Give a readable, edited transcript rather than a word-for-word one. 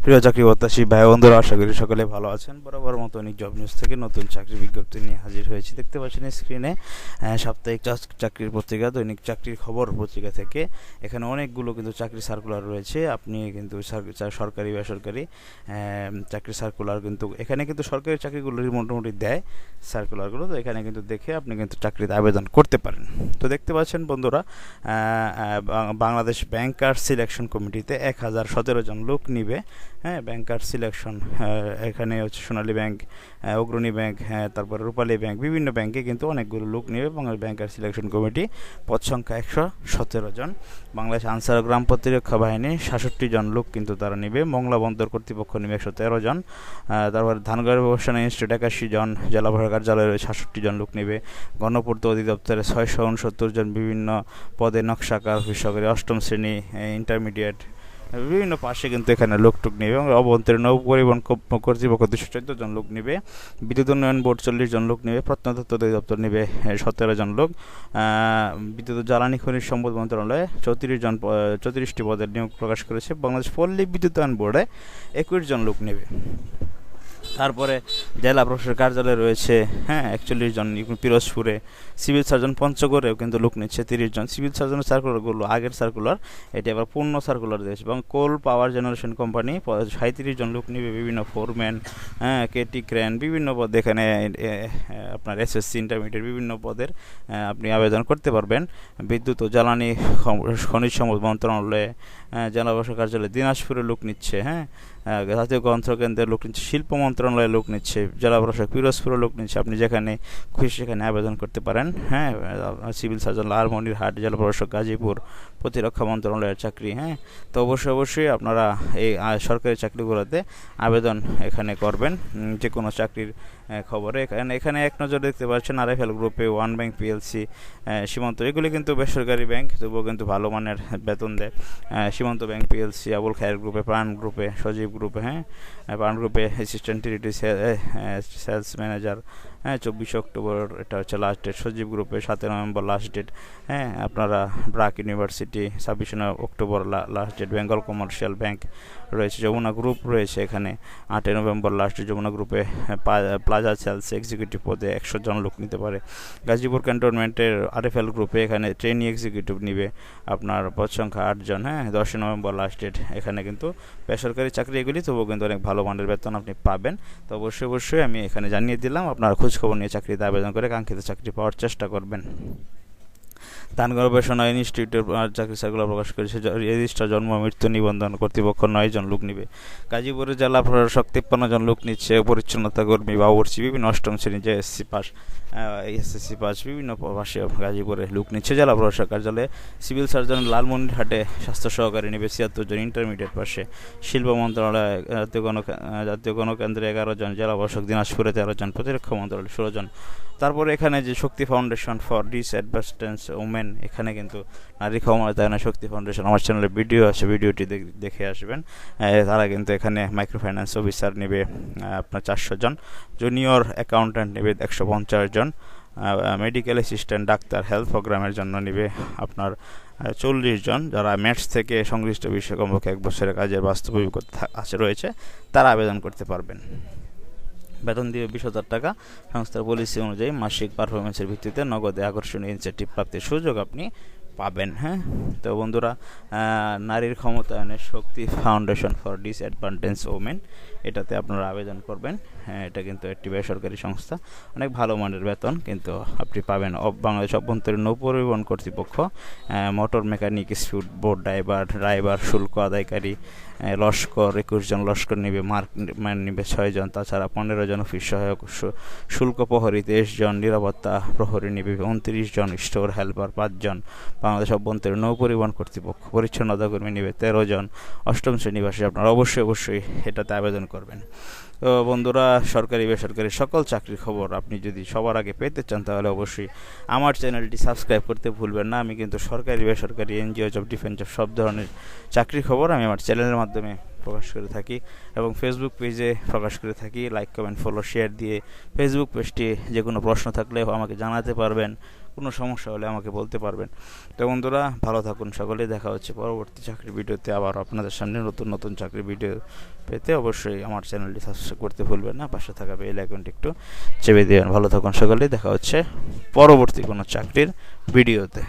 প্রিয় চাকরি প্রত্যাশী ভাই বন্ধুরা, আশা করি সকলে ভালো আছেন। বরাবর মতো অনেক জব নিউজ থেকে নতুন চাকরির বিজ্ঞপ্তি নিয়ে হাজির হয়েছি। দেখতে পাচ্ছেন স্ক্রিনে সাপ্তাহিক চাকরির পত্রিকা, দৈনিক চাকরির খবর পত্রিকা থেকে এখানে অনেকগুলো কিন্তু চাকরি সার্কুলার রয়েছে। আপনি কিন্তু সরকারি বেসরকারি চাকরি সার্কুলার কিন্তু এখানে কিন্তু সরকারি চাকরিগুলোরই মোটামুটি দেয় সার্কুলারগুলো। তো এখানে কিন্তু দেখে আপনি কিন্তু চাকরিতে আবেদন করতে পারেন। তো দেখতে পাচ্ছেন বন্ধুরা, বাংলাদেশ ব্যাংকার সিলেকশন কমিটিতে 1017 জন লোক নিবে। ব্যাংকার সিলেকশন, এখানে হচ্ছে সোনালী ব্যাংক, অগ্রণী ব্যাংক, তারপরে রূপালী ব্যাংক, বিভিন্ন ব্যাংকে কিন্তু অনেকগুলো লোক নেবে বাংলাদেশ ব্যাংকার সিলেকশন কমিটি। পদ সংখ্যা 117 জন। বাংলাদেশ আনসার গ্রাম প্রতিরক্ষা বাহিনী 66 জন লোক কিন্তু তারা নেবে। মংলা বন্দর কর্তৃপক্ষ নেবে 113 জন। তারপরে ধানগড় ব্যবসায়ী ইনস্টিটিউট 81 জন। জেলা প্রশাসক কার্যালয়ে 67 জন লোক নেবে। গণপূর্ত অধিদপ্তরে 669 জন। বিভিন্ন পদে নকশাকার, সহকারী, অষ্টম শ্রেণী, ইন্টারমিডিয়েট, বিভিন্ন পাশে কিন্তু এখানে লোকটুক নেবে। এবং অভ্যন্তরীণ নৌ পরিবহন কর্তৃপক্ষ 214 জন লোক নেবে। বিদ্যুৎ উন্নয়ন বোর্ড 40 জন লোক নেবে। প্রত্নতত্ত্ব অধিদপ্তর নেবে 17 জন লোক। বিদ্যুৎ জ্বালানি খনিজ সম্পদ মন্ত্রণালয়ে 34টি পদের নিয়োগ প্রকাশ করেছে। বাংলাদেশ পল্লী বিদ্যুতায়ন বোর্ডে 21 জন লোক নেবে। তারপরে জেলা প্রশাসক কার্যালয়ে রয়েছে 41 জন। পিরোজপুরে সিভিল সার্জন পঞ্চগড়েও কিন্তু লোক নিচ্ছে 30 জন। সিভিল সার্জনের সার্কুলারগুলো আগের সার্কুলার, এটি আবার পূর্ণ সার্কুলার দিয়েছে। এবং কোল পাওয়ার জেনারেশন কোম্পানি 37 জন লোক নিবে। বিভিন্ন ফোরম্যান, কেটি ক্রেন, বিভিন্ন পদ এখানে আপনার এসএসসি, ইন্টারমিডিয়েট, বিভিন্ন পদের আপনি আবেদন করতে পারবেন। বিদ্যুৎ ও জ্বালানি খনিজ সম্পদ মন্ত্রণালয়ে জেলা প্রশাসক কার্যালয়ে দিনাজপুরে লোক নিচ্ছে। জাতীয় গ্রন্থকেন্দ্রের লোক নিচ্ছে। শিল্প মন্ত্রণালয়ে লোক নিচ্ছে। জেলা প্রশাসক পিরোজপুরে লোক নিচ্ছে। আপনি যেখানে খুশি সেখানে আবেদন করতে পারেন। সিভিল সার্জন লালমনিরহাট, জেলা প্রশাসক গাজীপুর, প্রতিরক্ষা মন্ত্রণালয়ের চাকরি। তো অবশ্যই আপনারা এই সরকারি চাকরিগুলোতে আবেদন এখানে করবেন। যে কোনো চাকরির খবরে এখানে এক নজর দেখতে পাচ্ছেন আরএফএল গ্রুপে, ওয়ান ব্যাংক পিএলসি, সীমান্ত, এগুলি কিন্তু বেসরকারি ব্যাংক, তবুও কিন্তু ভালো মানের বেতন দেয়। সীমান্ত ব্যাংক পিএলসি, আবুল খায়ের গ্রুপে, প্রাণ গ্রুপে, সজীব গ্রুপে, প্রাণ গ্রুপে assistant territory sales manager, 24 October এটা হচ্ছে লাস্ট ডেট। সজীব গ্রুপে 7 নভেম্বর লাস্ট ডেট। আপনারা BRAC university 26 October last date. Bengal commercial bank রয়েছে। যমুনা গ্রুপ রয়েছে এখানে 8 নভেম্বর লাস্ট ডেট। যমুনা গ্রুপে প্লাজা সেলস এক্সিকিউটিভ পদে 100 জন লোক নিতে পারে। গাজীপুর ক্যান্টনমেন্টের আরএফএল গ্রুপে এখানে ট্রেনি এক্সিকিউটিভ নিবে। আপনার পদ সংখ্যা 8 জন। 10 নভেম্বর লাস্ট ডেট। এখানে কিন্তু বেসরকারি চাকরি এগুলি, তবুও কিন্তু অনেক ভালো মানের বেতন আপনি পাবেন। তো অবশ্যই আমি এখানে জানিয়ে দিলাম। আপনার খোঁজখবর নিয়ে চাকরিতে আবেদন করে কাঙ্ক্ষিত চাকরি পাওয়ার চেষ্টা করবেন। ধান গবেষণা ইনস্টিটিউটের চাকরি সার্কুলার প্রকাশ করেছে। রেজিস্ট্রার জন্ম মৃত্যু নিবন্ধন কর্তৃপক্ষ 9 জন লোক নিবে। গাজীপুরের জেলা প্রশাসক 53 জন লোক নিচ্ছে। পরিচ্ছন্নতা কর্মী, বাবুর্চি, বিভিন্ন অষ্টম শ্রেণী, এসএসসি পাস, বিভিন্ন পাশে গাজীপুরে লোক নিচ্ছে। জেলা প্রশাসক কার্যালয়ে সিভিল সার্জন লালমনিরহাটে স্বাস্থ্য সহকারী নেবে 76 জন। ইন্টারমিডিয়েট পাশে শিল্প মন্ত্রণালয়, জাতীয় গণকেন্দ্রে 11 জন। জেলা প্রশাসক দিনাজপুরে 13 জন। প্রতিরক্ষা মন্ত্রণালয় 16 জন। তারপরে এখানে যে শক্তি ফাউন্ডেশন ফর ডিসঅ্যাডভান্টেজ ওমেন, এখানে কিন্তু নারী ক্ষমতায়নের শক্তি ফাউন্ডেশন, আমার চ্যানেলে ভিডিও আছে, ভিডিওটি দেখে আসবেন। তারা কিন্তু এখানে মাইক্রো ফাইন্যান্স অফিসার নেবে আপনার 400 জন। জুনিয়র অ্যাকাউন্ট্যান্ট নেবে 150 জন। মেডিকেল অ্যাসিস্ট্যান্ট, ডাক্তার, হেলথ প্রোগ্রামের জন্য নেবে আপনার 40 জন। যারা ম্যাথস থেকে সংশ্লিষ্ট বিষয়ে কমপক্ষে 1 বছরের কাজের বাস্তব অভিজ্ঞতা রয়েছে তারা আবেদন করতে পারবেন। বেতন দিবে 20,000 টাকা। সংস্থার পলিসি অনুযায়ী মাসিক পারফরমেন্সের ভিত্তিতে নগদে আকর্ষণীয় ইনসেন্টিভ প্রাপ্তির সুযোগ আপনি পাবেন। তো বন্ধুরা, নারীর ক্ষমতায়নের শক্তি ফাউন্ডেশন ফর ডিসঅ্যাডভান্টেজ ওমেন, এটাতে আপনারা আবেদন করবেন। এটা কিন্তু একটি বেসরকারি সংস্থা। অনেক ভালো মানের বেতন কিন্তু আপনি পাবেন। বাংলাদেশ অভ্যন্তরীণ নৌ পরিবহন কর্তৃপক্ষ, motor mechanic, speed boat driver, শুল্ক আদায়কারী, লস্কর 21 জন লস্কর নিবে। মার্কম্যান নিবে 6 জন। তাছাড়া 15 জন অফিস সহায়ক, শুল্ক প্রহরী 23 জন। নিরাপত্তা প্রহরী নিবে 29 জন। স্টোর হেল্পার 5 জন। বাংলাদেশ অভ্যন্তরীণ নৌ পরিবহন কর্তৃপক্ষ পরিচ্ছন্নতা কর্মী নিবে 13 জন। অষ্টম শ্রেণীবাসী আপনারা অবশ্যই এটাতে আবেদন করবেন। তো বন্ধুরা, সরকারি বেসরকারি সকল চাকরির খবর আপনি যদি সবার আগে পেতে চান তাহলে অবশ্যই আমার চ্যানেলটি সাবস্ক্রাইব করতে ভুলবেন না। আমি কিন্তু সরকারি বেসরকারি, এনজিও জব, ডিফেন্স জব, সব ধরনের চাকরির খবর আমি আমার চ্যানেলের মাধ্যমে প্রকাশ করে থাকি এবং ফেসবুক পেজে প্রকাশ করে থাকি। লাইক, কমেন্ট, ফলো, শেয়ার দিয়ে ফেসবুক পেজটি যে কোনো প্রশ্ন থাকলে আমাকে জানাতে পারবেন। কোনো সমস্যা হলে আমাকে বলতে পারবেন। তো বন্ধুরা, ভালো থাকুন সকলে। দেখা হচ্ছে পরবর্তী চাকরির ভিডিওতে। আবার আপনাদের সামনে নতুন নতুন চাকরির ভিডিও পেতে অবশ্যই আমার চ্যানেলটি সাবস্ক্রাইব করতে ভুলবেন না, পাশে থাকা বেল আইকনটি একটু চেপে দেবেন। ভালো থাকুন সকলে, দেখা হচ্ছে পরবর্তী কোনো চাকরির ভিডিওতে।